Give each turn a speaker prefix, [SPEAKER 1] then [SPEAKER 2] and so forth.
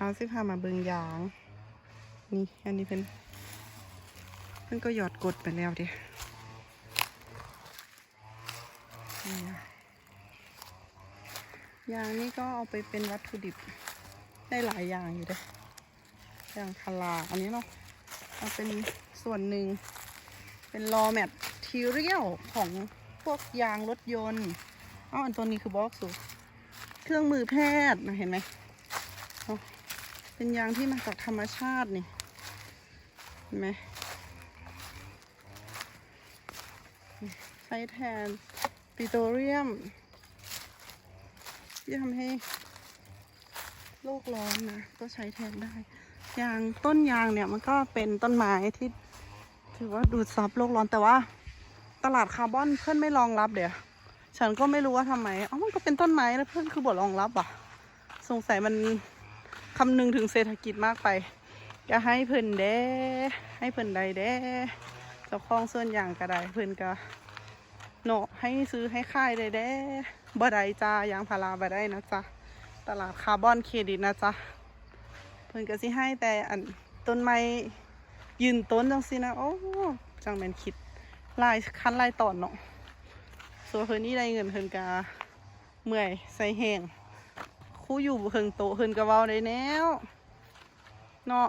[SPEAKER 1] เอาสิพามาเบิ่งยางนี่อันนี้เพิ่นก็หยอดกดไปแล้วเด้ยางนี่ก็เอาไปเป็นวัตถุดิบได้หลายอย่างอยู่เด้อย่างพาราอันนี้เนาะเอาเป็นส่วนหนึ่งเป็นรอแมททีเรียลของพวกยางรถยนต์อันตัวนี้คือบล็อกสูเครื่องมือแพทย์นะเห็นไหมเป็นยางที่มาจากธรรมชาตินี่เห็นไหมใช้แทนปิโตรเลียมที่ทำให้โลกร้อนนะก็ใช้แทนได้ยางต้นยางเนี่ยมันก็เป็นต้นไม้ที่ถือว่าดูดซับโลกร้อนแต่ว่าตลาดคาร์บอนเพื่อนไม่รองรับเดี๋ยวฉันก็ไม่รู้ว่าทำไมมันก็เป็นต้นไม้แล้วเพื่อนคือบ่รองรับอ่ะสงสัยมันคำนึงถึงเศรษฐกิจมากไปจะให้เพิ่นเด้ให้เพิ่นใดเด้เจ้าของส่วนอย่างก็ได้เพิ่นก็เนาะให้ซื้อให้ค่ายเลยเด้บ่ได้จ้ายางพาราบ่ได้นะจ๊ะตลาดคาร์บอนเครดิตนะจ๊ะเพิ่นก็สิให้แต่อันต้นไม้ยืนต้นจังสินะโอ้จังแม่นคิดลายคันลายตอนเนาะส่วนเพิ่นนี่ได้เงินเพิ่นก็เมื่อยใส่แห้งคู่อยู่เพิ่งโตเพิ่นก็เว้าได้แนวเนาะ